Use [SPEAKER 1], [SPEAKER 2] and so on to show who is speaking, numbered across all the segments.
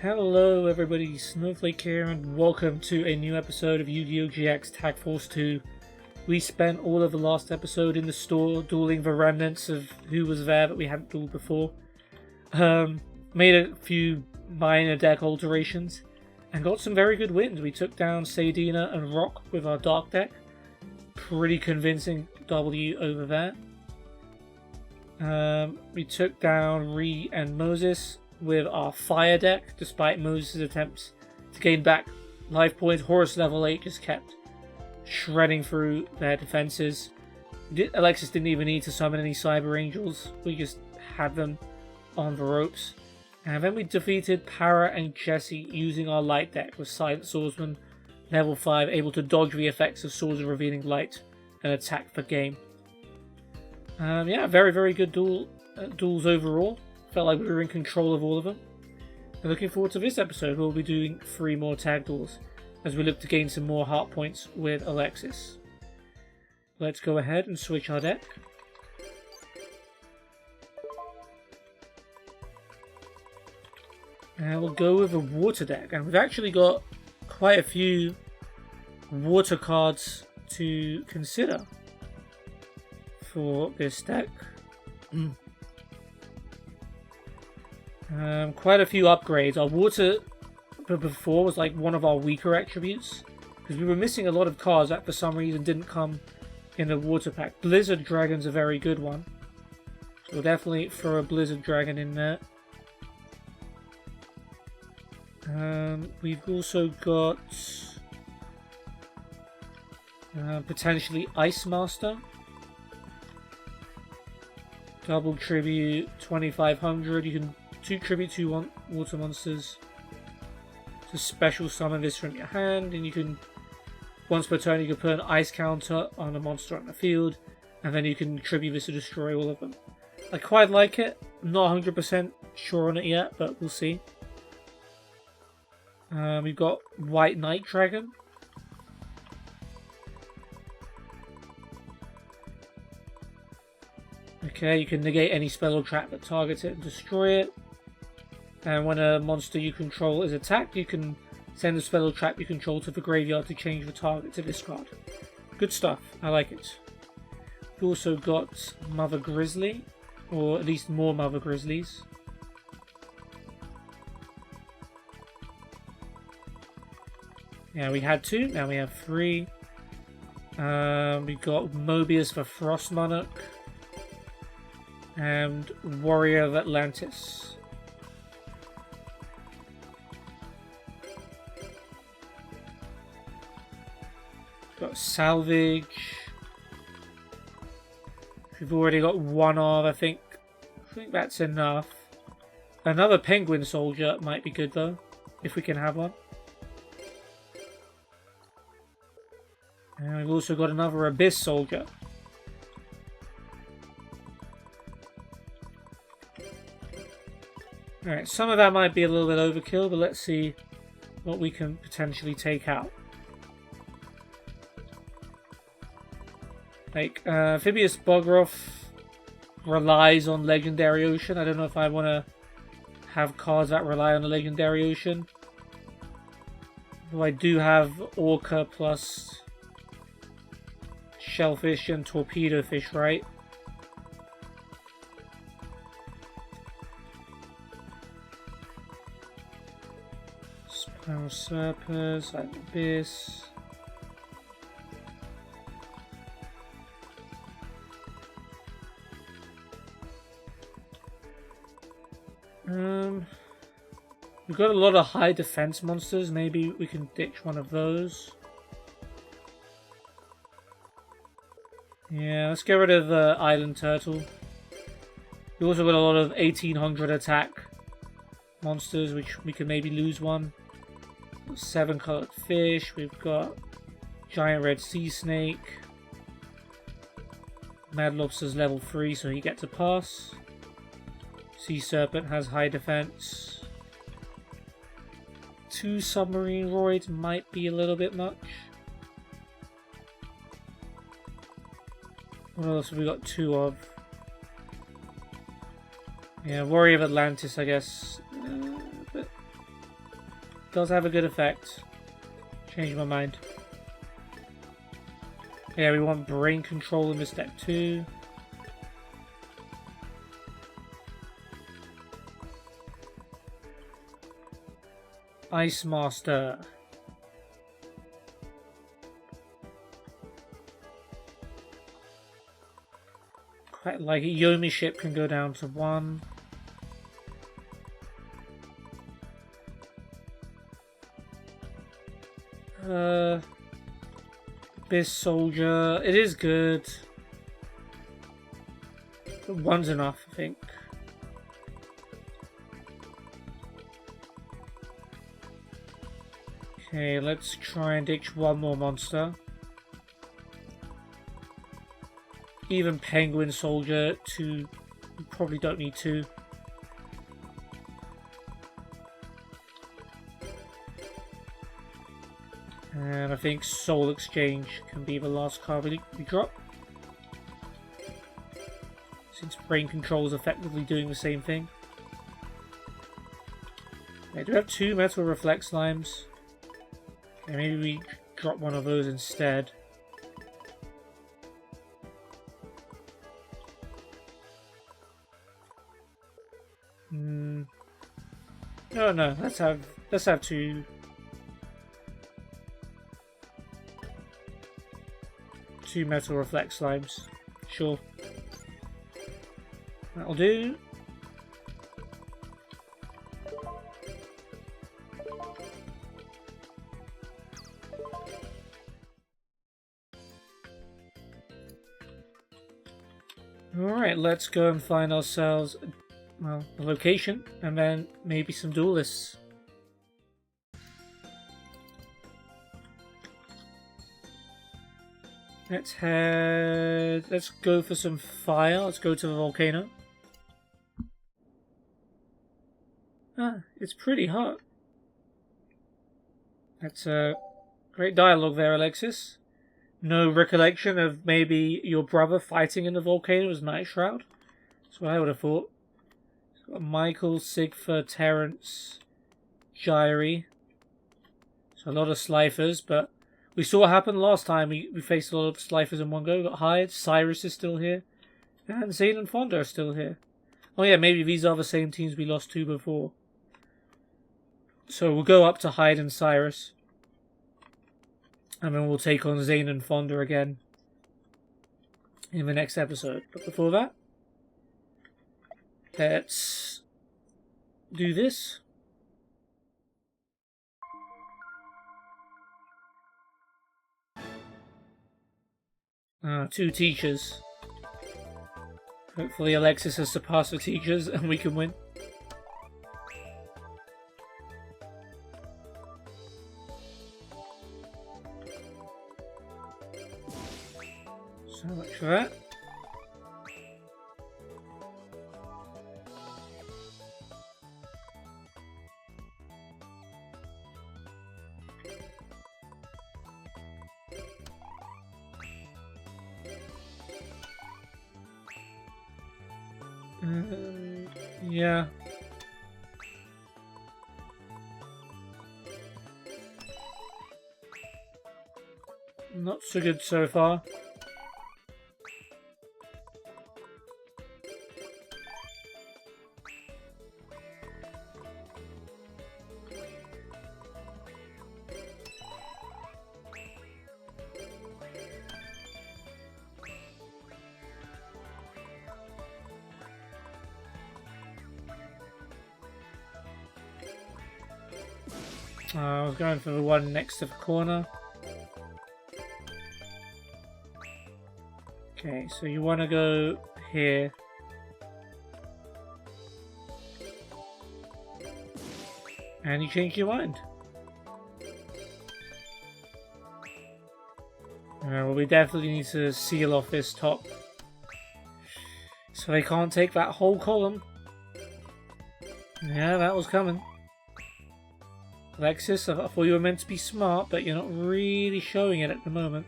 [SPEAKER 1] Hello everybody, Snowflake here and welcome to a new episode of Yu-Gi-Oh! GX Tag Force 2. We spent all of the last episode in the store dueling the remnants of who was there that we hadn't dueled before. Made a few minor deck alterations and got some very good wins. We took down Sadina and Rock with our Dark deck. Pretty convincing W over there. We took down Ree and Moses with our Fire deck, despite Moses' attempts to gain back life points. Horus level 8 just kept shredding through their defenses. Alexis didn't even need to summon any Cyber Angels. We just had them on the ropes. And then we defeated Para and Jesse using our Light deck with Silent Swordsman, level 5, able to dodge the effects of Swords of Revealing Light and attack the game. Yeah, very good duels overall. Felt like we were in control of all of them. And looking forward to this episode, we'll be doing 3 more tag duels as we look to gain some more heart points with Alexis. Let's go ahead and switch our deck. And we'll go with a water deck. And we've actually got quite a few water cards to consider for this deck. Quite a few upgrades. Our water before was like one of our weaker attributes because we were missing a lot of cards that for some reason didn't come in the water pack. Blizzard Dragon's a very good one, so we'll definitely throw a Blizzard Dragon in there. We've also got potentially Ice Master. Double tribute 2500. You can 2 tribute 2 water monsters to special summon this from your hand, and you can once per turn you can put an ice counter on a monster on the field, and then you can tribute this to destroy all of them. I quite like it. I'm not 100% sure on it yet, but we'll see. We've got White Knight Dragon. Okay, you can negate any spell or trap that targets it and destroy it. And when a monster you control is attacked, you can send a spell or trap you control to the graveyard to change the target to this card. Good stuff, I like it. We've also got Mother Grizzly, or at least more Mother Grizzlies. Yeah, we had 2, now we have 3. We've got Mobius the Frost Monarch. And Warrior of Atlantis. Got Salvage. We've already got 1 of, I think that's enough. Another Penguin Soldier might be good though, if we can have one. And we've also got another Abyss Soldier. Alright, some of that might be a little bit overkill, but let's see what we can potentially take out. Like, Amphibious Bogroth relies on Legendary Ocean. I don't know if I want to have cards that rely on the Legendary Ocean. Though I do have Orca plus Shellfish and Torpedo Fish, right? Spiral Serpent, Silent Abyss. We've got a lot of high defense monsters. Maybe we can ditch one of those. Yeah, let's get rid of the Island Turtle. We also got a lot of 1800 attack monsters, which we could maybe lose one. 7 colored fish. We've got Giant Red Sea Snake. Mad Lobster's level 3, so he gets a pass. Sea Serpent has high defense. 2 Submarine Roids might be a little bit much. What else have we got 2 of? Yeah, Warrior of Atlantis, I guess. But does have a good effect. Changed my mind. Yeah, we want brain control in this deck too. Ice Master. Quite like it. Yomi ship can go down to 1. This soldier, it is good. But 1's enough, I think. Okay, let's try and ditch one more monster. Even Penguin Soldier, 2. We probably don't need 2. And I think Soul Exchange can be the last card we drop. Since Brain Control is effectively doing the same thing. I do have 2 Metal Reflect Slimes. Okay, maybe we drop one of those instead. No, let's have 2. 2 Metal Reflect Slimes. Sure. That'll do. Alright, let's go and find ourselves, well, a location, and then maybe some duelists. Let's go for some fire. Let's go to the volcano. Ah, it's pretty hot. That's a great dialogue there, Alexis. No recollection of maybe your brother fighting in the volcano as Night Shroud? That's what I would have thought. So Michael, Sigfa, Terrence, Gyri. So a lot of Slifer's, but we saw what happened last time. We faced a lot of Slifer's in one go, got hired. Syrus is still here. And Zane and Fonda are still here. Oh yeah, maybe these are the same teams we lost to before. So we'll go up to Hyde and Syrus. And then we'll take on Zane and Fonda again in the next episode. But before that, let's do this. Two teachers. Hopefully Alexis has surpassed the teachers and we can win. So much for that. Yeah. Not so good so far. I was going for the one next to the corner. Okay, so you want to go here. And you changed your mind. Well, we definitely need to seal off this top. So they can't take that whole column. Yeah, that was coming. Alexis, I thought you were meant to be smart, but you're not really showing it at the moment.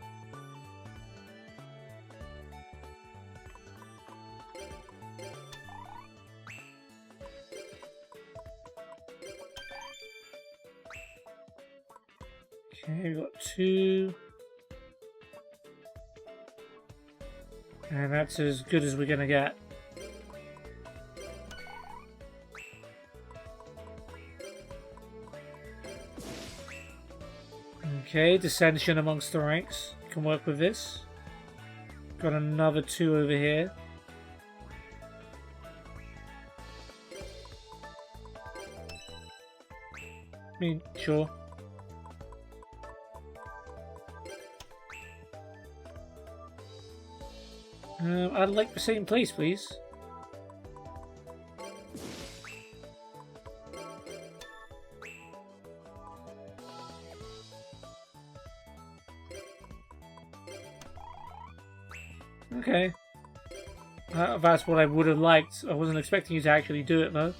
[SPEAKER 1] Okay, we've got 2. And that's as good as we're gonna get. Okay, dissension amongst the ranks. Can work with this. Got another 2 over here. I mean, sure. I'd like the same place, please. Okay. That's what I would have liked. I wasn't expecting you to actually do it, though.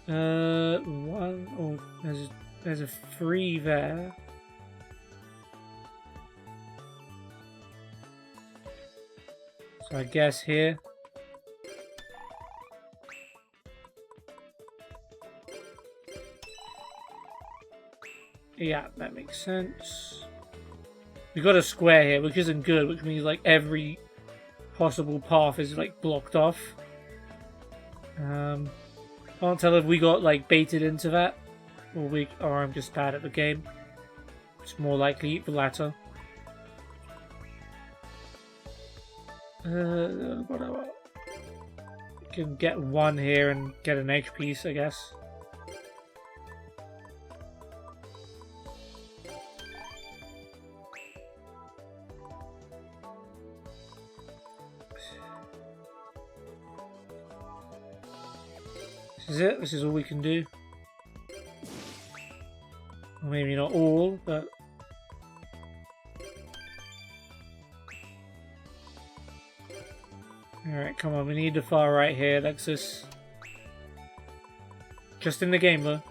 [SPEAKER 1] 1... Oh, there's a 3 there. So I guess here. Yeah, that makes sense. We got a square here, which isn't good, which means like every possible path is like blocked off. Can't tell if we got like baited into that, or I'm just bad at the game. It's more likely the latter. Whatever. Can get 1 here and get an edge piece, I guess. This is it. This is all we can do. Well, maybe not all, but... Alright, come on. We need the far right here, Lexus. Just in the game, though.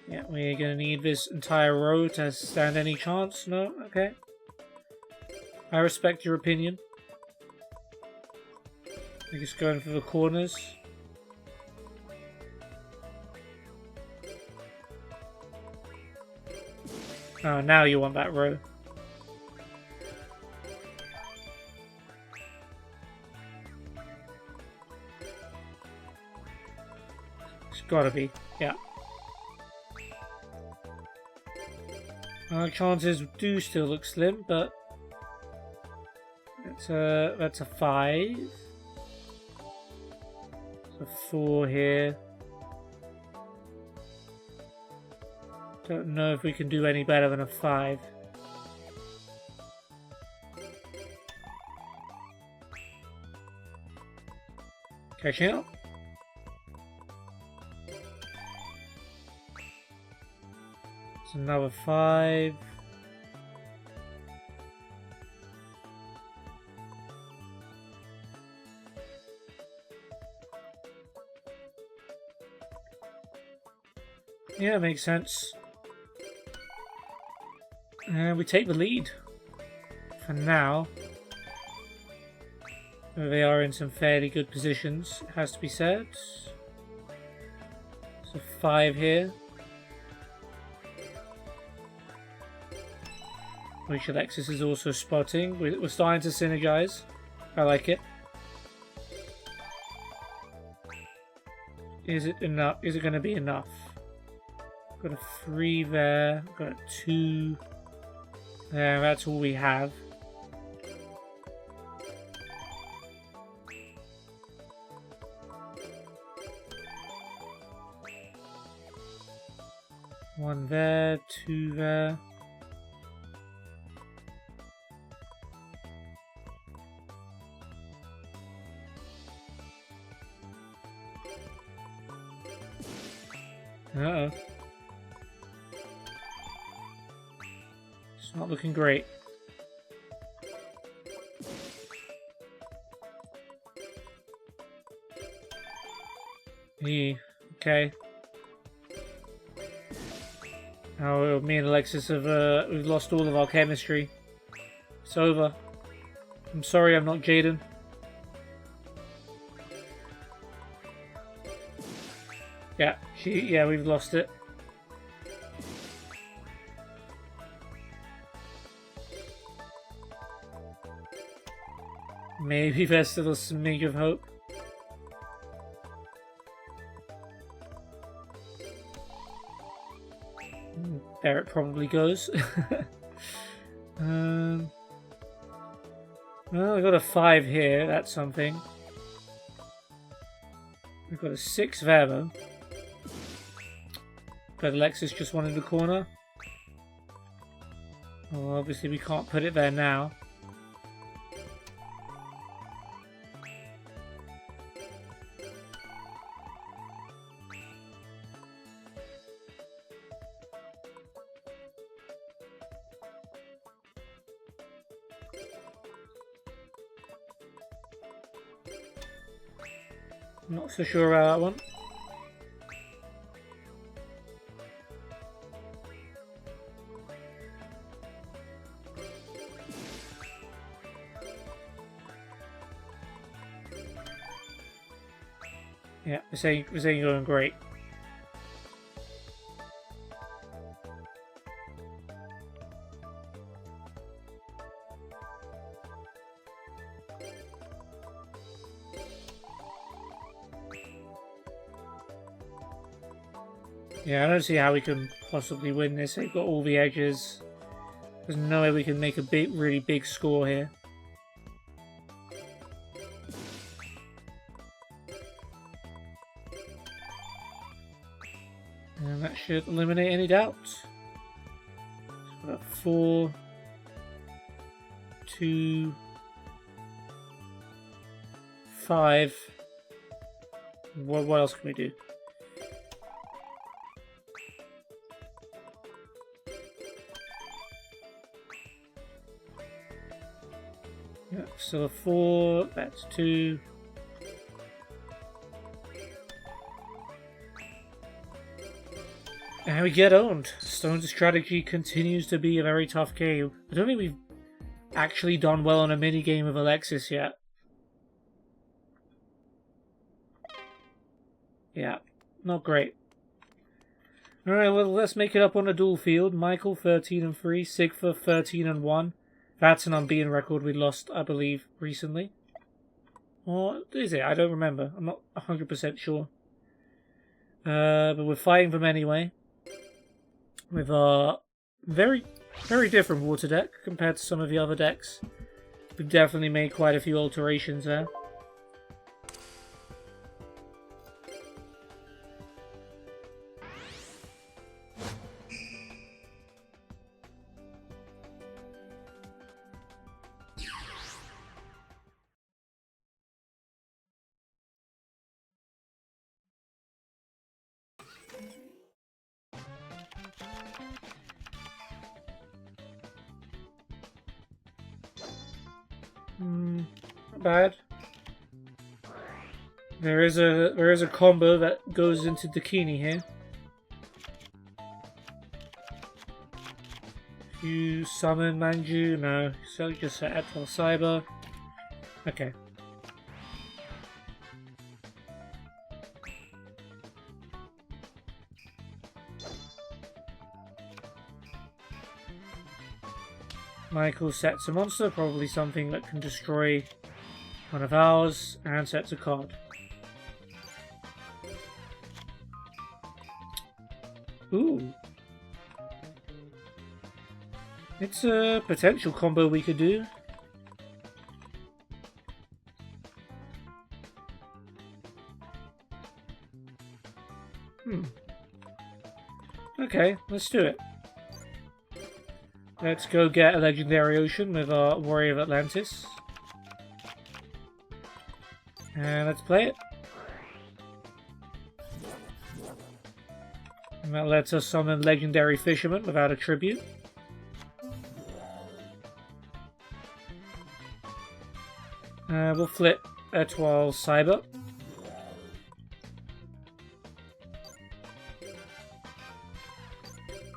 [SPEAKER 1] Yeah, we're gonna need this entire row to stand any chance. No? Okay. I respect your opinion. We're just going for the corners. Oh, now you want that row. It's gotta be, yeah. Our chances do still look slim, but that's a 5. So 4 here. Don't know if we can do any better than a 5. Catching up. It's another 5. Yeah, makes sense. And we take the lead. For now. They are in some fairly good positions, it has to be said. So 5 here. Which Alexis is also spotting. We're starting to synergize. I like it. Is it enough? Is it going to be enough? Got a 3 there. Got a 2 there. That's all we have. One there, 2 there. Uh-oh. It's not looking great. Okay. Oh, me and Alexis have we've lost all of our chemistry. It's over. I'm sorry, I'm not Jaden. Yeah, we've lost it. maybe there's still a smidge of hope. There it probably goes. Well, I got a 5 here. That's something. We've got a 6 there, though. But Alexis just wanted the corner. Well, obviously we can't put it there now. Not so sure about that one. Yeah, this ain't going great. Yeah, I don't see how we can possibly win this. They've got all the edges. There's no way we can make a really big score here. And that should eliminate any doubt. So we've got 4, 2, 5. What else can we do? Yeah, so a 4, that's 2. And we get owned. Stone's strategy continues to be a very tough game. I don't think we've actually done well on a mini game of Alexis yet. Yeah, not great. Alright, well, let's make it up on a dual field. Michael 13-3, Sigfa 13-1. That's an unbeaten record we lost, I believe, recently. Or is it? I don't remember. I'm not 100% sure. But we're fighting them anyway. With our very different water deck compared to some of the other decks. We've definitely made quite a few alterations there. Not bad. There is a combo that goes into Dakini here. You summon Manju? No, so just set Atwell Cyber. Okay. Michael sets a monster, probably something that can destroy one of ours, and sets a card. Ooh. It's a potential combo we could do. Okay, let's do it. Let's go get a Legendary Ocean with our Warrior of Atlantis. And let's play it. And that lets us summon Legendary Fisherman without a tribute. We'll flip Etoile Cyber.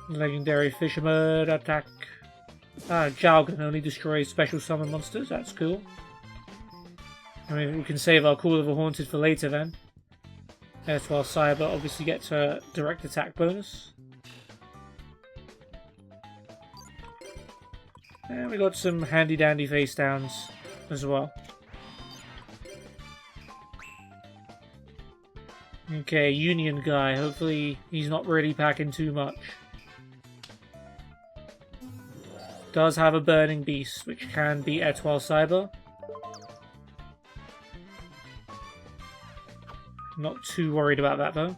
[SPEAKER 1] Legendary Fisherman attack. Jalgan only destroys special summon monsters. That's cool. I mean, we can save our Call of the Haunted for later then. Etoile Cyber obviously gets a direct attack bonus. And we got some handy dandy face downs as well. Okay, Union guy. Hopefully he's not really packing too much. Does have a Burning Beast, which can beat Etoile Cyber. Not too worried about that though.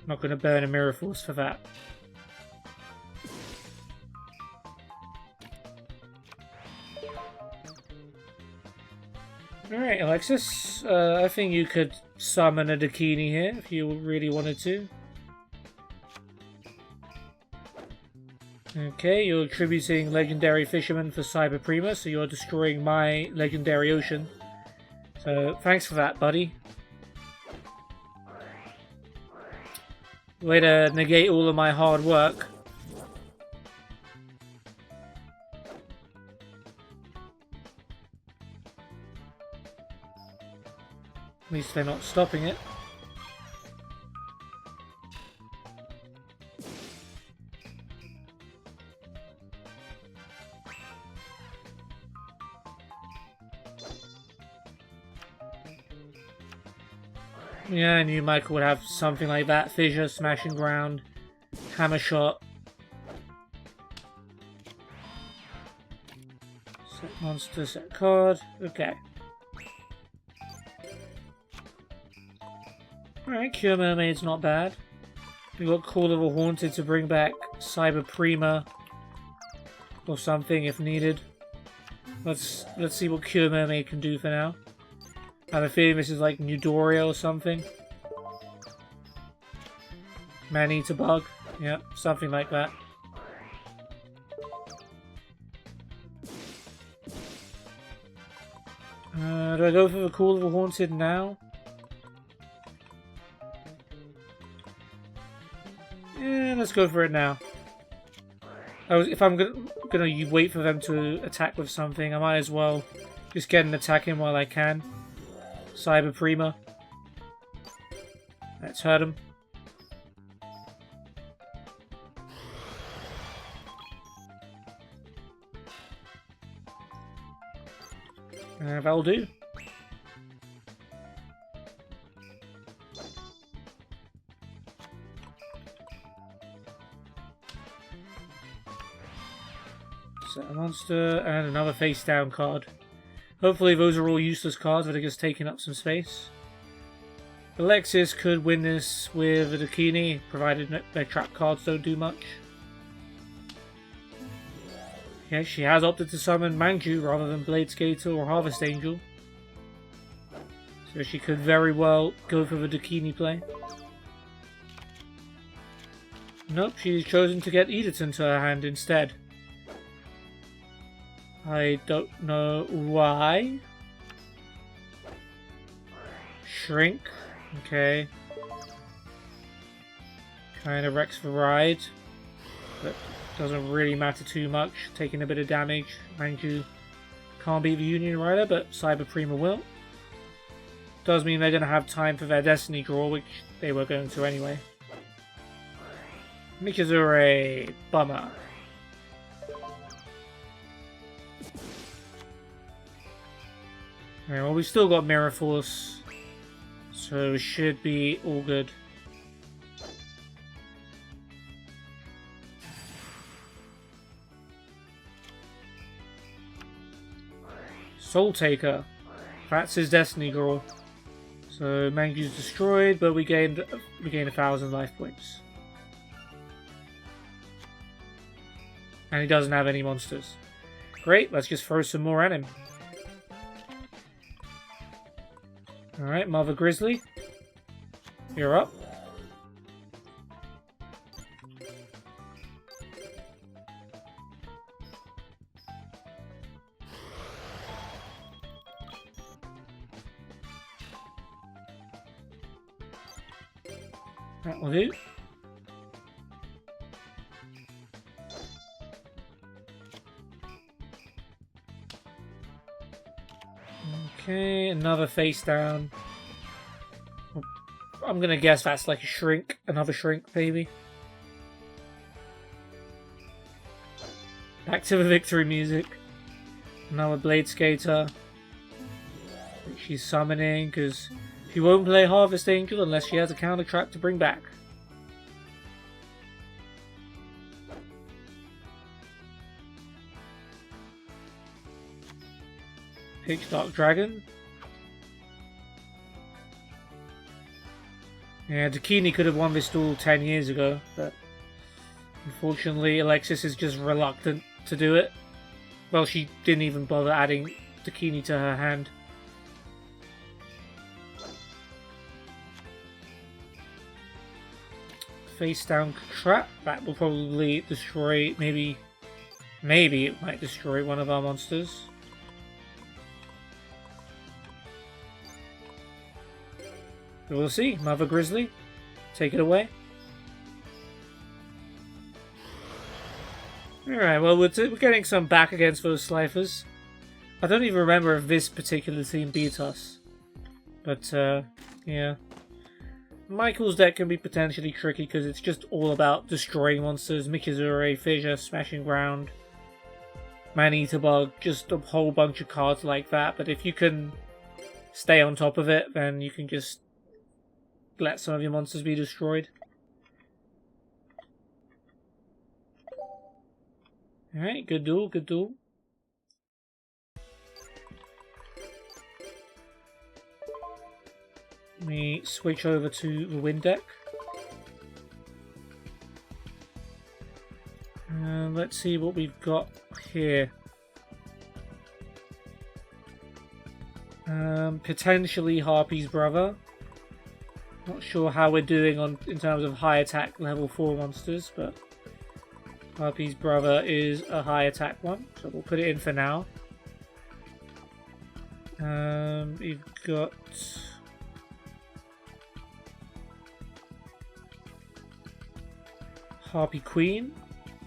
[SPEAKER 1] Not going to burn a Mirror Force for that. Alright, Alexis. I think you could summon a Dakini here if you really wanted to. Okay, you're attributing Legendary Fisherman for Cyber Prima, so you're destroying my Legendary Ocean. So, thanks for that, buddy. Way to negate all of my hard work. At least they're not stopping it. Yeah, I knew Michael would have something like that. Fissure, Smashing Ground, Hammer Shot. Set monster, set card. Okay. Alright, Cure Mermaid's not bad. We got Call of a Haunted to bring back Cyber Prima or something if needed. Let's see what Cure Mermaid can do for now. I have a feeling this is like Newdoria or something. Man-Eater Bug. Yeah, something like that. Do I go for the Call of a Haunted now? Yeah, let's go for it now. If I'm gonna wait for them to attack with something, I might as well just get an attack in while I can. Cyber Prima. Let's hurt him. That'll do. Set a monster and another face down card. Hopefully those are all useless cards that are just taking up some space. Alexis could win this with a Dakini, provided their trap cards don't do much. Yeah, she has opted to summon Manju rather than Blade Skater or Harvest Angel. So she could very well go for the Dakini play. Nope, she's chosen to get Editon to her hand instead. I don't know why. Shrink. Okay. Kind of wrecks the ride. But doesn't really matter too much. Taking a bit of damage. Manju can't beat the Union Rider, but Cyber Prima will. Does mean they're going to have time for their Destiny draw, which they were going to anyway. Mikazure. Bummer. Yeah, well, we've still got Mirror Force, so it should be all good. Soul Taker. That's his Destiny draw. So Manju's destroyed, but we gained 1,000 life points. And he doesn't have any monsters. Great, let's just throw some more at him. Alright, Mother Grizzly. You're up. That will do. Okay, another face down. I'm gonna guess that's like a shrink. Another shrink, maybe. Back to the victory music. Another Blade Skater. She's summoning because He won't play Harvest Angel unless she has a counter trap to bring back. Pitch Dark Dragon. Yeah, Dakini could have won this duel 10 years ago, but unfortunately Alexis is just reluctant to do it. Well, she didn't even bother adding Dakini to her hand. Face down trap. That will probably destroy, maybe it might destroy one of our monsters. But we'll see. Mother Grizzly, take it away. Alright, well we're getting some back against those Slifers. I don't even remember if this particular team beat us. But, yeah. Michael's deck can be potentially tricky because it's just all about destroying monsters. Mikizure, Fissure, Smashing Ground, Man-Eater Bug, just a whole bunch of cards like that. But if you can stay on top of it, then you can just let some of your monsters be destroyed. Alright, good duel, good duel. Let me switch over to the wind deck. Let's see what we've got here. Potentially Harpy's Brother. Not sure how we're doing in terms of high attack level 4 monsters, but Harpy's Brother is a high attack one, so we'll put it in for now. We've got Harpy Queen.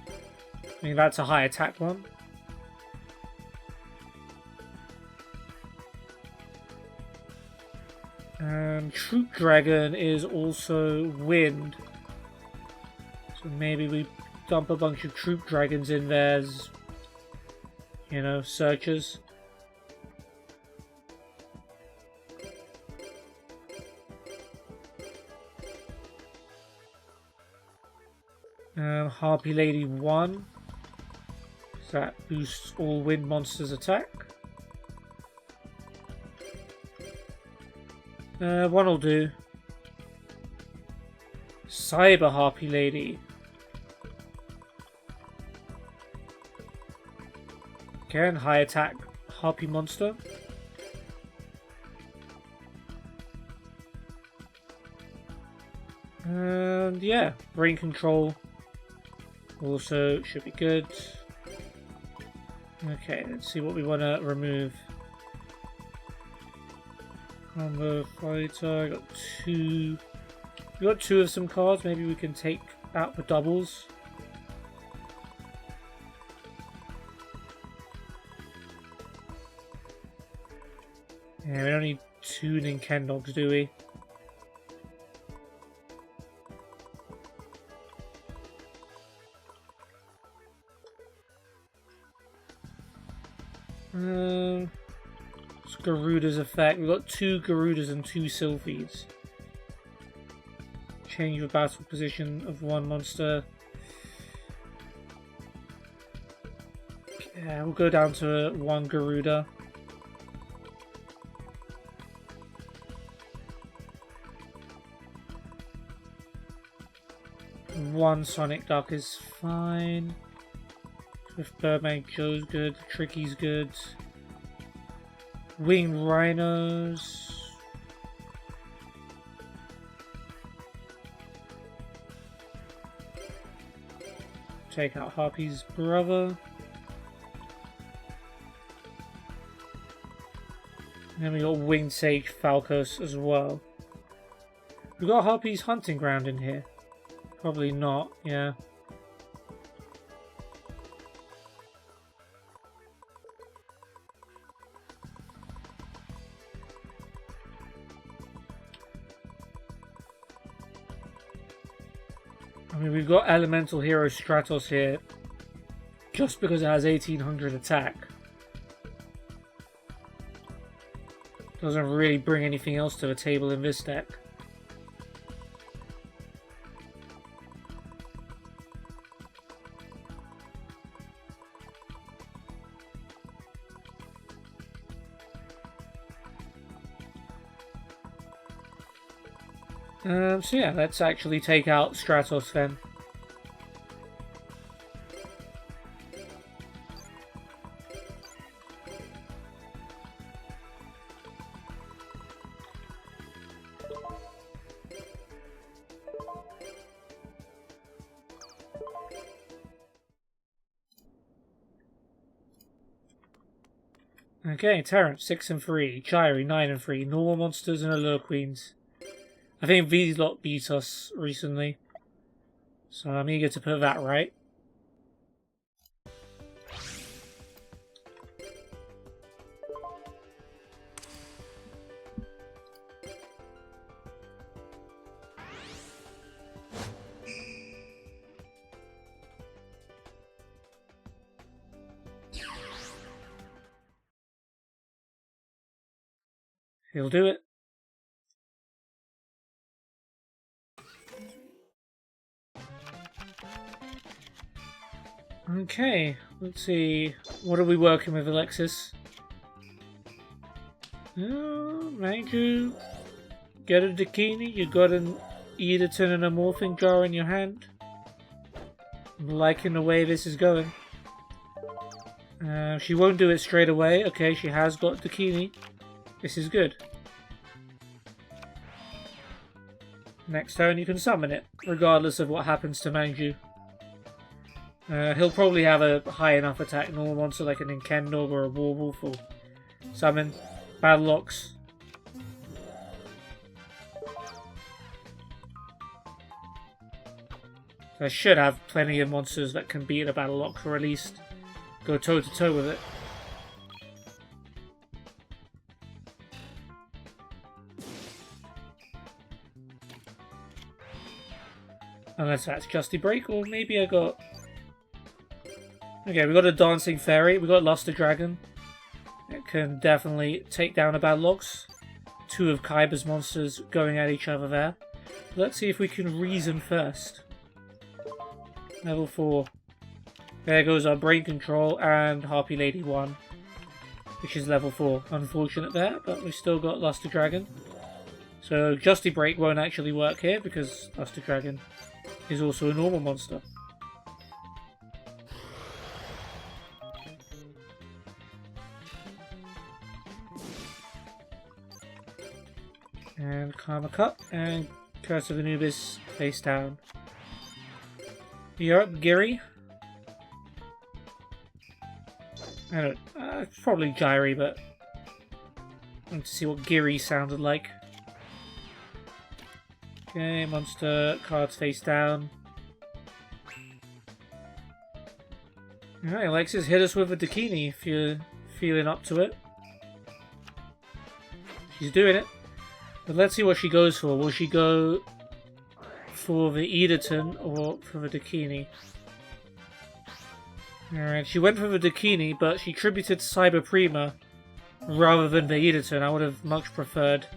[SPEAKER 1] I mean, that's a high attack one. Troop Dragon is also wind. So maybe we dump a bunch of Troop Dragons in there as, you know, searchers. Harpy Lady 1. So that boosts all wind monsters' attack. One will do. Cyber Harpy Lady. Again, high attack Harpy monster. And yeah, brain control also should be good. Okay, let's see what we want to remove. Combo Fighter, we got two of some cards, maybe we can take out the doubles. Yeah, we don't need two Ninkendogs, do we? Garuda's effect. We've got two Garudas and two Sylphides. Change the battle position of one monster. Yeah, we'll go down to one Garuda. One Sonic Duck is fine. Swift Birdman Joe's good. Tricky's good. Winged Rhinos. Take out Harpy's Brother. And then we got Winged Sage Falcos as well. We got Harpy's Hunting Ground in here. Probably not, yeah. I mean, we've got Elemental Hero Stratos here just because it has 1800 attack. Doesn't really bring anything else to the table in this deck. So yeah, let's actually take out Stratos then. Okay, Terrence 6 and 3, Gyri 9 and 3, normal monsters and Allure Queens. I think these lot beat us recently, so I'm eager to put that right. He'll do it. Okay, let's see. What are we working with, Alexis? Manju, get a Dakini. You got an Editon and a Morphing Jar in your hand. I'm liking the way this is going. She won't do it straight away. Okay, she has got Dakini. This is good. Next turn you can summon it, regardless of what happens to Manju. He'll probably have a high enough attack normal monster like an Inkendo or a Warwolf or summon. Battle Locks. I should have plenty of monsters that can beat a Battle Lock, or at least go toe to toe with it. Unless that's Justy Break, or maybe I got... Okay, we got a Dancing Fairy, we got Luster Dragon. It can definitely take down a Battle Logs. Two of Kaiba's monsters going at each other there. Let's see if we can reason first. Level 4. There goes our Brain Control and Harpy Lady 1. Which is level 4. Unfortunate there, but we've still got Luster Dragon. So Justy Break won't actually work here because Luster Dragon is also a normal monster. And Karma Cup and Curse of Anubis face down. You're up, Giri. I don't it's probably Gyri, but I want to see what Giri sounded like. Okay, monster cards face down. Alright, Alexis, hit us with a Dakini if you're feeling up to it. She's doing it. But let's see what she goes for. Will she go for the Editon or for the Dakini? Alright, she went for the Dakini, but she tributed Cyber Prima rather than the Editon. I would have much preferred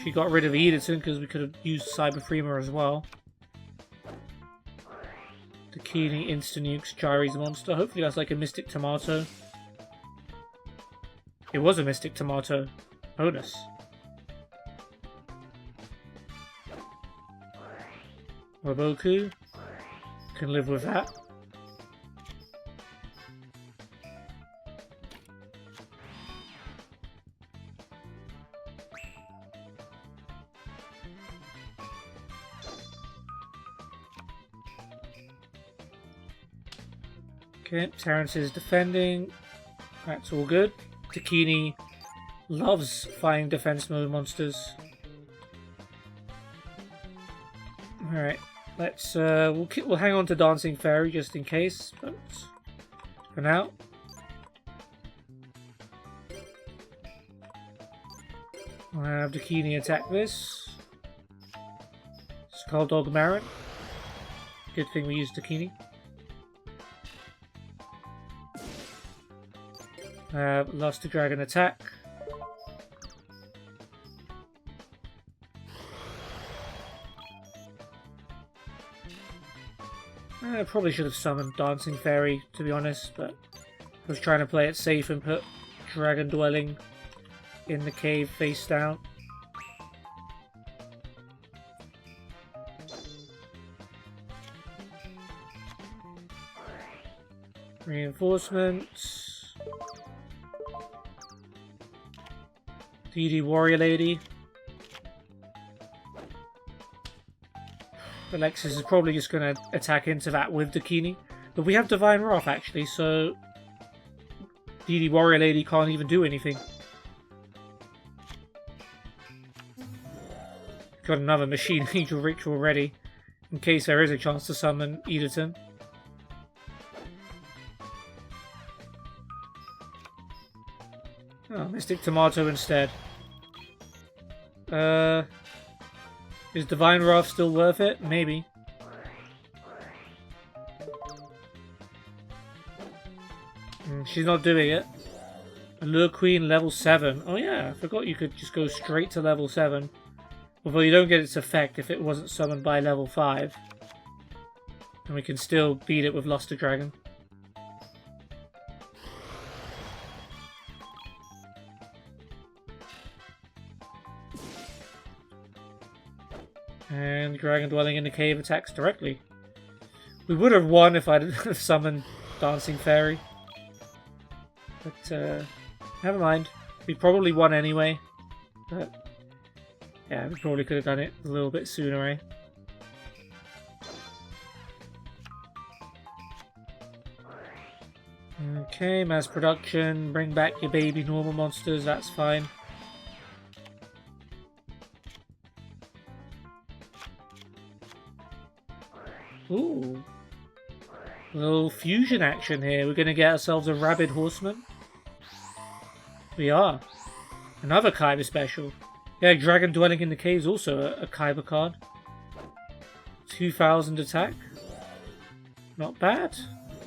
[SPEAKER 1] she got rid of Editon because we could have used Cyber Prima as well. Dakini insta-nukes Gyri's monster. Hopefully that's like a Mystic Tomato. It was a Mystic Tomato. Bonus. Waboku can live with that. Okay, Terrence is defending. That's all good. Dakini loves fighting defense mode monsters. Alright, let's we'll hang on to Dancing Fairy just in case, but for now. I'll have Dakini attack this. Skull Dog Marin. Good thing we used Dakini. Luster Dragon attack. I probably should have summoned Dancing Fairy, to be honest, but I was trying to play it safe and put Dragon Dwelling in the cave face down. Reinforcements. DD Warrior Lady. Alexis is probably just going to attack into that with Dakini. But we have Divine Wrath actually, so DD Warrior Lady can't even do anything. Got another Machine Angel Ritual ready, in case there is a chance to summon Editon. Oh, Mystic Tomato instead. Is Divine Wrath still worth it? Maybe. She's not doing it. Allure Queen level 7. Oh yeah, I forgot you could just go straight to level 7. Although you don't get its effect if it wasn't summoned by level 5. And we can still beat it with Luster Dragon. And Dragon Dwelling in the Cave attacks directly. We would have won if I'd summoned Dancing Fairy. But, never mind. We probably won anyway. But, yeah, we probably could have done it a little bit sooner, eh? Okay, mass production. Bring back your baby normal monsters, that's fine. Ooh. A little fusion action here. We're going to get ourselves a Rabid Horseman. We are. Another Kaiba special. Yeah, Dragon Dwelling in the Cave is also a Kaiba card. 2000 attack. Not bad.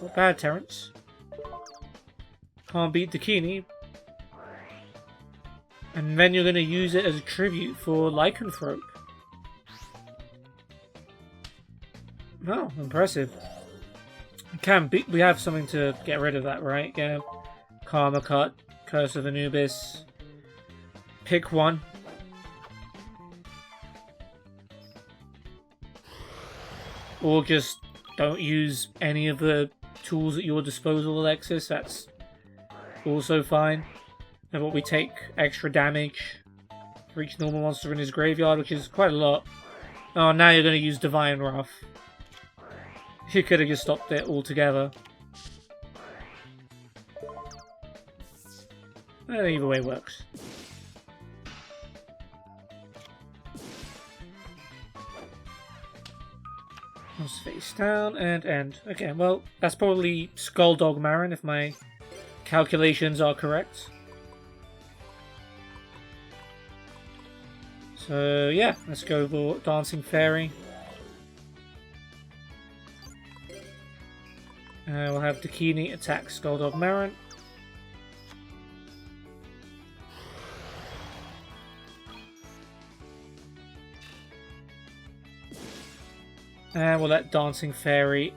[SPEAKER 1] Not bad, Terrence. Can't beat Dakini. And then you're going to use it as a tribute for Lycanthrope. Oh, impressive. We have something to get rid of that, right? Yeah. Karma Cut, Curse of Anubis. Pick one. Or just don't use any of the tools at your disposal, Alexis. That's also fine. And what we take extra damage for each normal monster in his graveyard, which is quite a lot. Oh, now you're going to use Divine Wrath. You could have just stopped it altogether. Either way works. Let's face down and end. Okay, well, that's probably Skulldog Marin if my calculations are correct. So yeah, let's go for Dancing Fairy. We'll have Dakini attack Skulldog Marin. And we'll let Dancing Fairy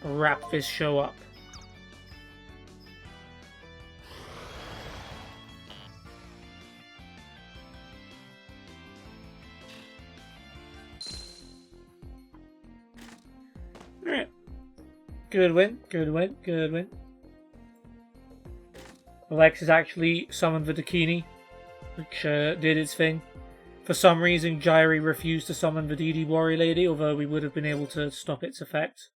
[SPEAKER 1] wrap this show up. Alright. Good win, good win, good win. Alexis actually summoned the Dakini, which did its thing. For some reason, Jairi refused to summon the DD Warrior Lady, although we would have been able to stop its effect.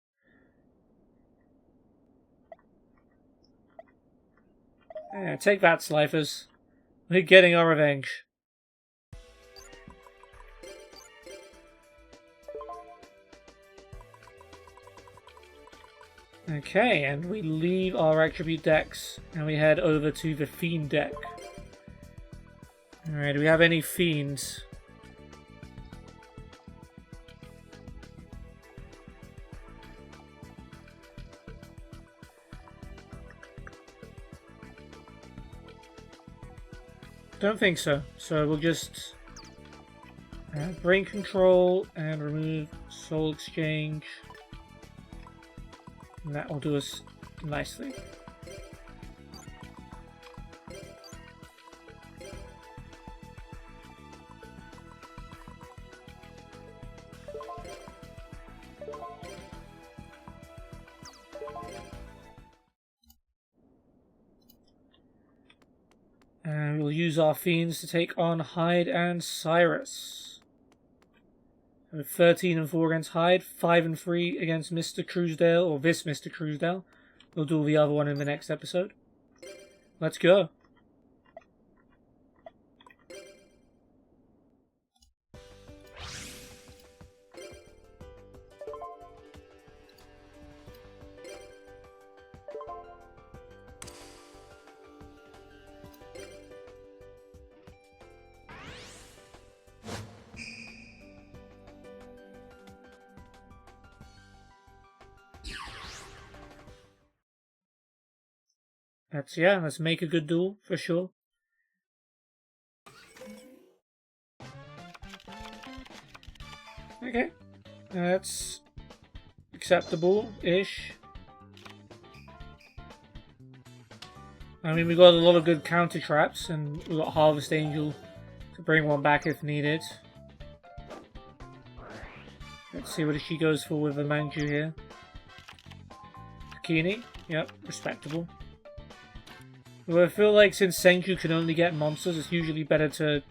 [SPEAKER 1] Yeah, take that, Slifers. We're getting our revenge. Okay, and we leave our attribute decks and we head over to the Fiend deck. Alright, do we have any Fiends? Don't think so. So we'll just Brain Control and remove Soul Exchange. And that will do us nicely. And we'll use our fiends to take on Hyde and Syrus. With 13 and 4 against Hyde, 5 and 3 against Mr. Cruisedale, or this Mr. Cruisedale. We'll do the other one in the next episode. Let's go. Let's make a good duel, for sure. Okay, that's acceptable-ish. I mean, we got a lot of good counter traps, and we got Harvest Angel to bring one back if needed. Let's see what she goes for with the Manju here. Bikini, yep, respectable. Well, I feel like since Senju can only get monsters, it's usually better to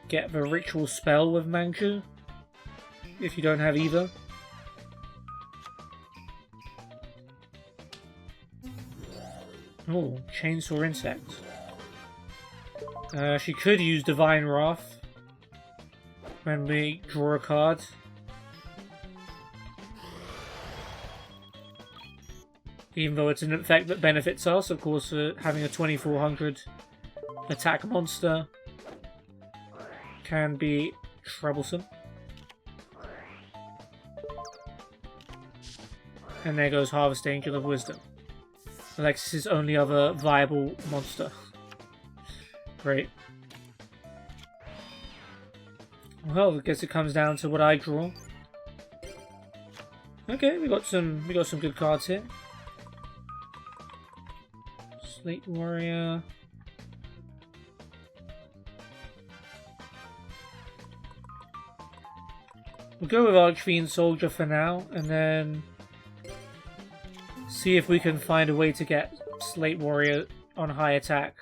[SPEAKER 1] get the ritual spell with Manju, if you don't have either. Oh, Chainsaw Insect. She could use Divine Wrath when we draw a card. Even though it's an effect that benefits us, of course, having a 2400 attack monster can be troublesome. And there goes Harvest Angel of Wisdom. Alexis's only other viable monster. Great. Well, I guess it comes down to what I draw. Okay, we got some good cards here. Slate Warrior. We'll go with Archfiend Soldier for now, and then see if we can find a way to get Slate Warrior on high attack.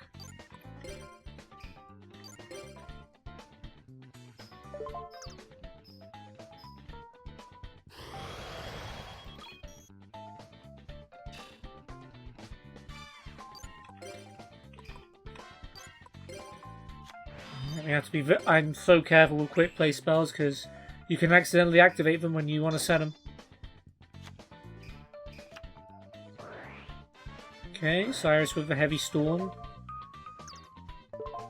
[SPEAKER 1] You have to be. I'm so careful with quick play spells because you can accidentally activate them when you want to set them. Okay, Syrus with the Heavy Storm.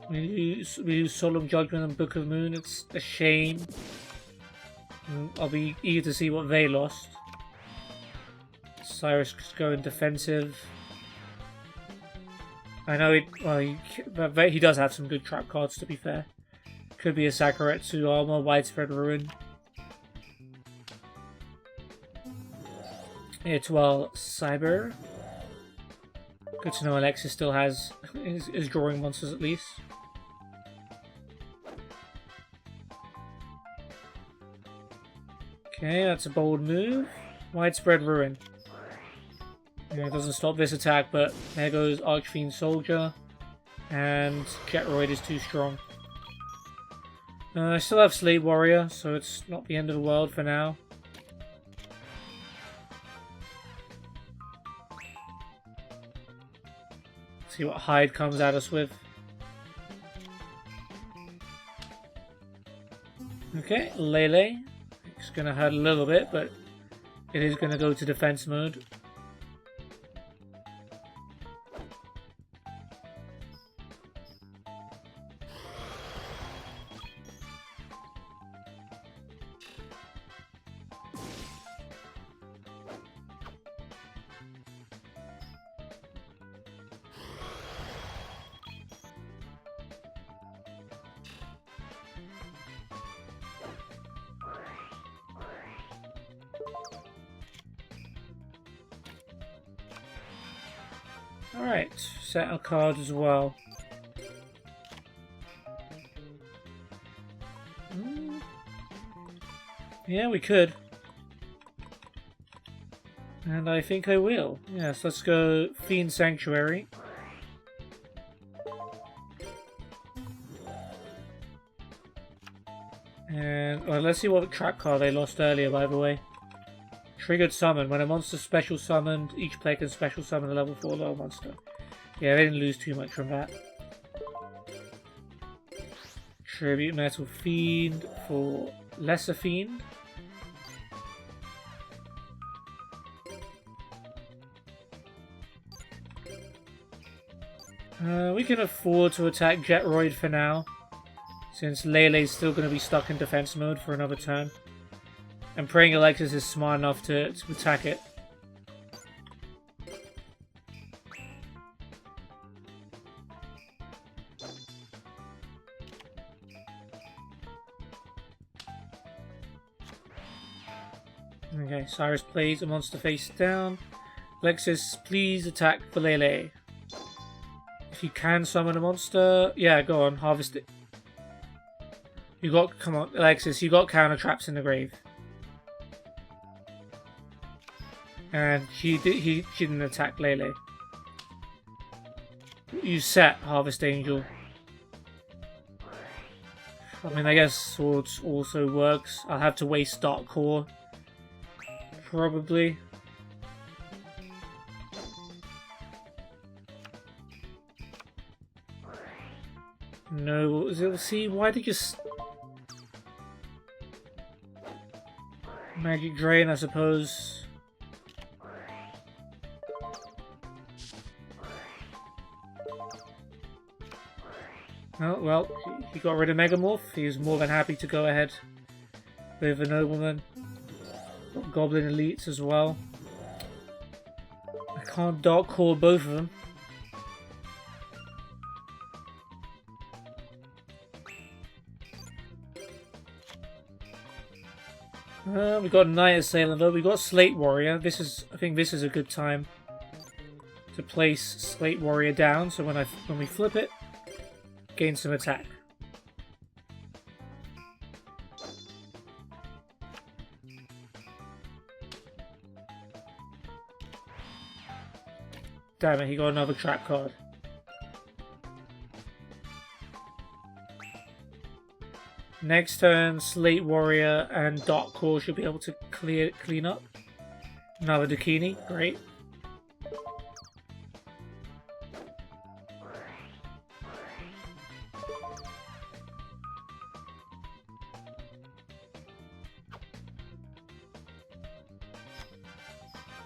[SPEAKER 1] We use Solemn Judgment and Book of Moon. It's a shame. I'll be eager to see what they lost. Syrus going defensive. I know he does have some good trap cards, to be fair. Could be a Sakuretsu Armor, Widespread Ruin. It's Cyber. Good to know Alexis still is drawing monsters at least. Okay, that's a bold move. Widespread Ruin. Yeah, it doesn't stop this attack, but there goes Archfiend Soldier. And Jetroid is too strong. I still have Slate Warrior, so it's not the end of the world for now. See what Hyde comes at us with. Okay, Lele. It's going to hurt a little bit, but it is going to go to defense mode. Alright, set our cards as well. Yeah, we could. And I think I will. Yes, let's go Fiend Sanctuary. And well, let's see what trap card they lost earlier, by the way. Triggered summon. When a monster special summoned, each player can special summon a level 4 low monster. Yeah, they didn't lose too much from that. Tribute Metal Fiend for Lesser Fiend. We can afford to attack Jetroid for now, since Lele's still going to be stuck in defense mode for another turn. And Praying Alexis is smart enough to attack it. Okay, Syrus plays a monster face down. Alexis, please attack for Lele. If you can summon a monster, yeah, go on, harvest it. You got, come on, Alexis, you got counter traps in the grave. And he didn't attack Lele. You set Harvest Angel. I mean, I guess Swords also works. I'll have to waste Dark Core. Probably. No, see, why did you... Magic Drain, I suppose. Oh, well, he got rid of Megamorph. He's more than happy to go ahead with a Nobleman. Got Goblin Elites as well. I can't Dark Core both of them. We got Night Assailant though. We got Slate Warrior. I think this is a good time to place Slate Warrior down. So when we flip it, gain some attack. Damn it! He got another trap card. Next turn, Slate Warrior and Dark Core should be able to clean up. Another Dakini, great.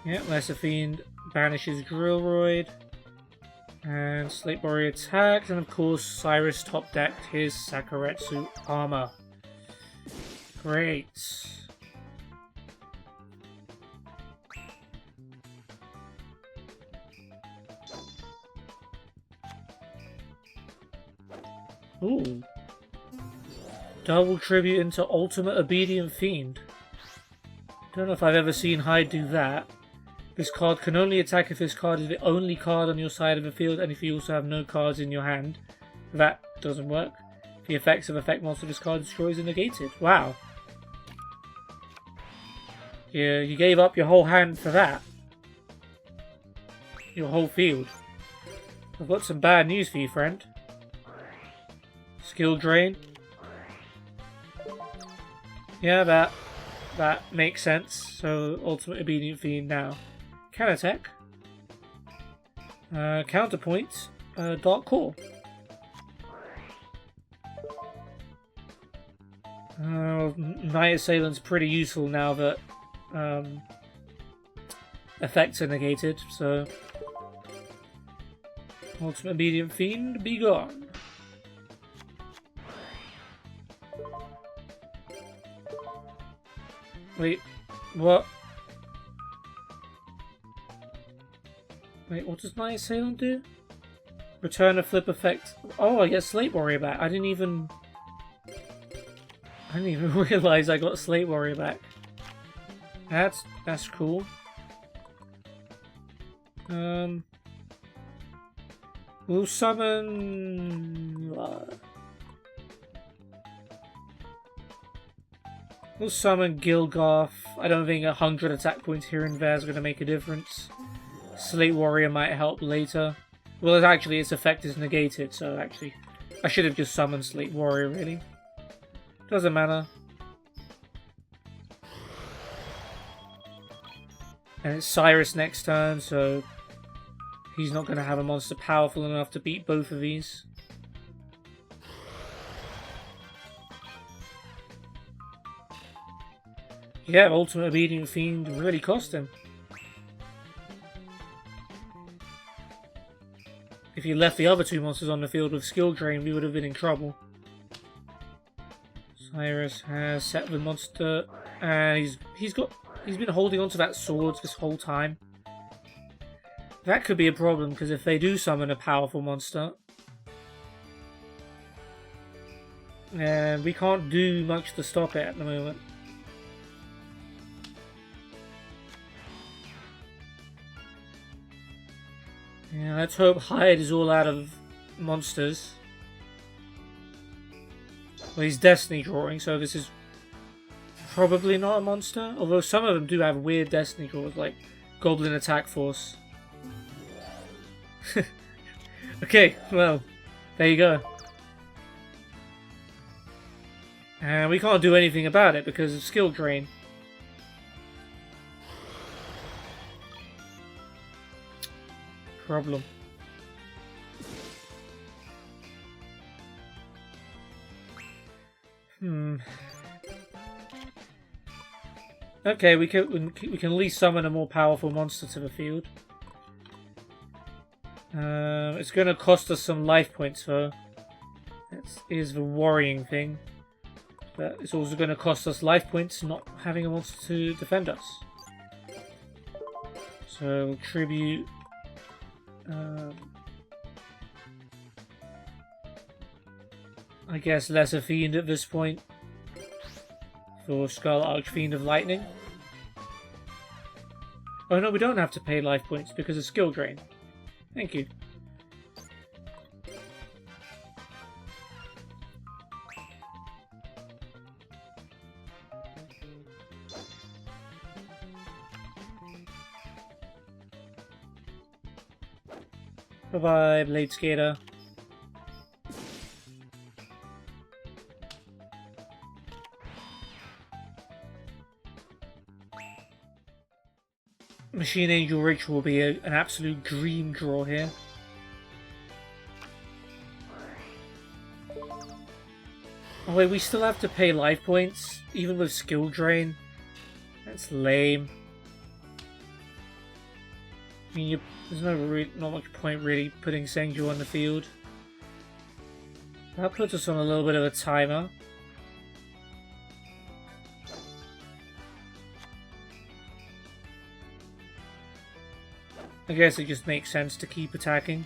[SPEAKER 1] Yeah, Lesser Fiend banishes Drillroid. And Slate Warrior attacks, and of course Syrus top decked his Sakuretsu armor. Great. Ooh. Double tribute into Ultimate Obedient Fiend. Don't know if I've ever seen Hyde do that. This card can only attack if this card is the only card on your side of the field and if you also have no cards in your hand. That doesn't work. The effects of effect monster this card destroys are negated. Wow. Yeah, you gave up your whole hand for that. Your whole field. I've got some bad news for you, friend. Skill drain. Yeah, that makes sense. So, Ultimate Obedient Fiend now. Can attack. Counterpoint. Dark Core. Night Assailant's pretty useful now that effects are negated, so Ultimate Obedient Fiend, be gone. Wait, what? Wait, what does Night Assailant do? Return a flip effect. Oh, I get Slate Warrior back. I didn't even realize I got Slate Warrior back. That's cool. We'll summon... we'll summon Gilgarth. I don't think 100 attack points here and there is going to make a difference. Slate Warrior might help later. Well, actually, its effect is negated, so actually... I should have just summoned Slate Warrior, really. Doesn't matter. And it's Syrus next turn, so... he's not going to have a monster powerful enough to beat both of these. Yeah, Ultimate Obedient Fiend really cost him. If he left the other two monsters on the field with skill drain, we would have been in trouble. Syrus has set the monster, and he's been holding onto that sword this whole time. That could be a problem, because if they do summon a powerful monster, and we can't do much to stop it at the moment. Yeah, let's hope Hyde is all out of monsters. Well, he's Destiny drawing, so this is probably not a monster. Although some of them do have weird Destiny draws, like Goblin Attack Force. Okay, well, there you go. And we can't do anything about it because of skill drain. Problem. Okay, we can at least summon a more powerful monster to the field. It's going to cost us some life points though. That is the worrying thing. But it's also going to cost us life points not having a monster to defend us. So tribute. I guess Lesser Fiend at this point for Skull Archfiend of Lightning. Oh no, we don't have to pay life points because of skill drain. Thank you. Bye-bye, Blade Skater. Machine Angel Ritual will be an absolute dream draw here. Oh wait, we still have to pay life points, even with skill drain. That's lame. I mean, there's not much point really putting Senju on the field. That puts us on a little bit of a timer. I guess it just makes sense to keep attacking.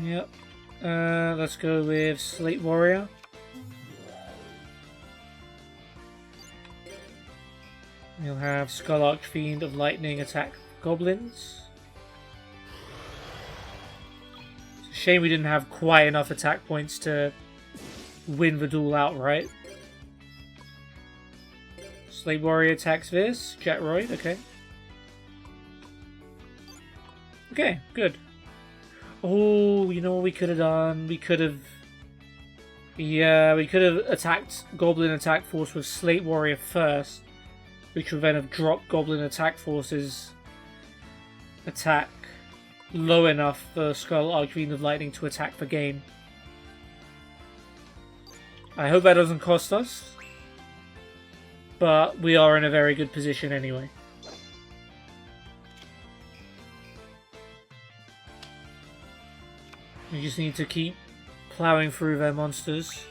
[SPEAKER 1] Yep. Let's go with Slate Warrior. We'll have Skull Archfiend of Lightning attack goblins. It's a shame we didn't have quite enough attack points to win the duel outright. Slate Warrior attacks this. Jetroid, okay. Okay, good. Oh, you know what we could have done? We could have... Yeah, we could have attacked Goblin Attack Force with Slate Warrior first, which would then have dropped Goblin Attack Force's attack low enough for Skull Archfiend of Lightning to attack the game. I hope that doesn't cost us, but we are in a very good position anyway. We just need to keep plowing through their monsters.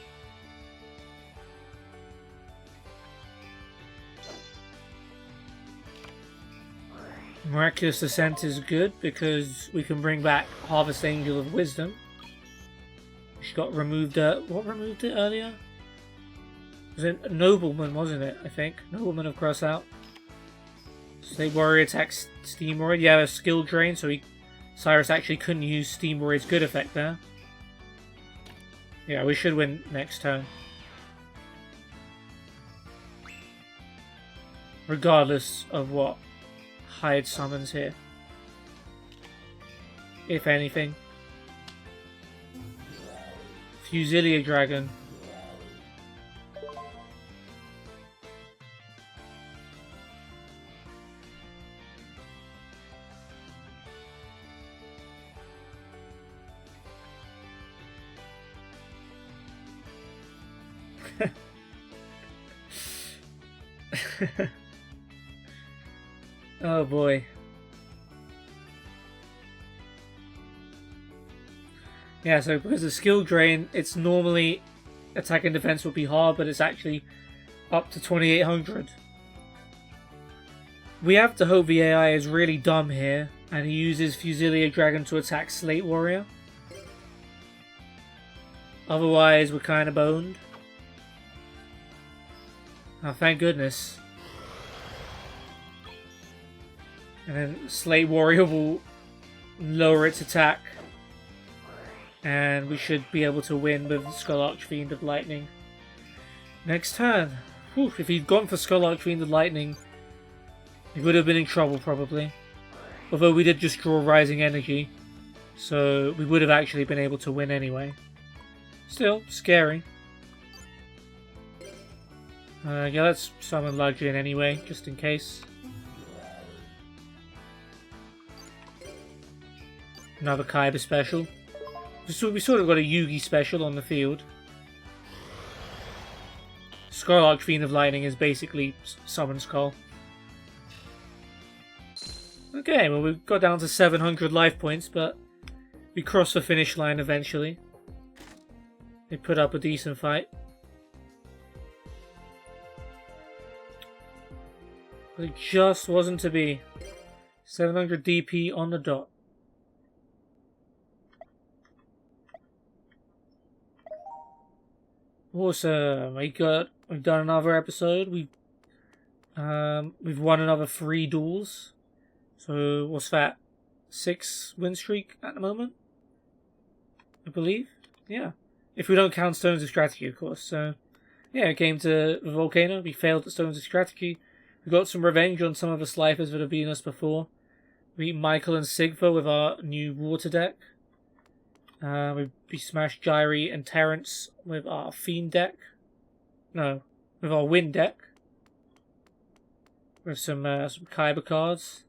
[SPEAKER 1] Miraculous Descent is good because we can bring back Harvest Angel of Wisdom. Which got removed. What removed it earlier? was it Nobleman, wasn't it? I think Nobleman of Crossout. Slate Warrior attacks Steamroid. Yeah, a skill drain, so Syrus actually couldn't use Steamroid's good effect there. Yeah, we should win next turn. Regardless of what Hyde summons here. If anything. Fusilia Dragon. Oh boy. Yeah, so because of skill drain, it's normally attack and defense would be hard, but it's actually up to 2800. We have to hope the AI is really dumb here, and he uses Fusilia Dragon to attack Slate Warrior. Otherwise, we're kind of boned. Oh, thank goodness. And then Slate Warrior will lower its attack. And we should be able to win with Skull Archfiend of Lightning. Next turn. Whew, if he'd gone for Skull Archfiend of Lightning, he would have been in trouble probably. Although we did just draw Rising Energy. So we would have actually been able to win anyway. Still, scary. Yeah, let's summon Lugian anyway, just in case. Another Kaiba special. So we sort of got a Yugi special on the field. Skull Archfiend of Lightning is basically Summon Skull. Okay, well we've got down to 700 life points, but we crossed the finish line eventually. They put up a decent fight. But it just wasn't to be. 700 DP on the dot. Awesome. We've done another episode. We've won another 3 duels. So what's that? 6 win streak at the moment, I believe. Yeah. If we don't count Stones of Strategy, of course. So yeah, it came to the Volcano. We failed at Stones of Strategy. We got some revenge on some of the Slipers that have beaten us before. We beat Michael and Sigva with our new water deck. We smashed Jairi and Terrence with our Fiend deck. No, with our Wind deck. With some Kaiba cards.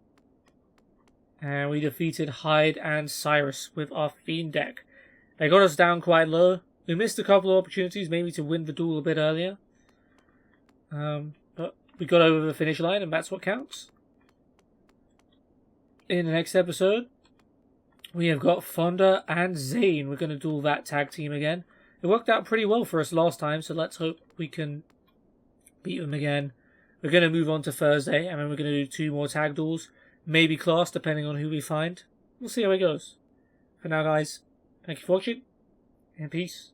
[SPEAKER 1] And we defeated Hyde and Syrus with our Fiend deck. They got us down quite low. We missed a couple of opportunities maybe to win the duel a bit earlier. But we got over the finish line and that's what counts. In the next episode, we have got Fonda and Zane. We're going to duel that tag team again. It worked out pretty well for us last time, so let's hope we can beat them again. We're going to move on to Thursday, and then we're going to do 2 more tag duels. Maybe class, depending on who we find. We'll see how it goes. For now, guys, thank you for watching, and peace.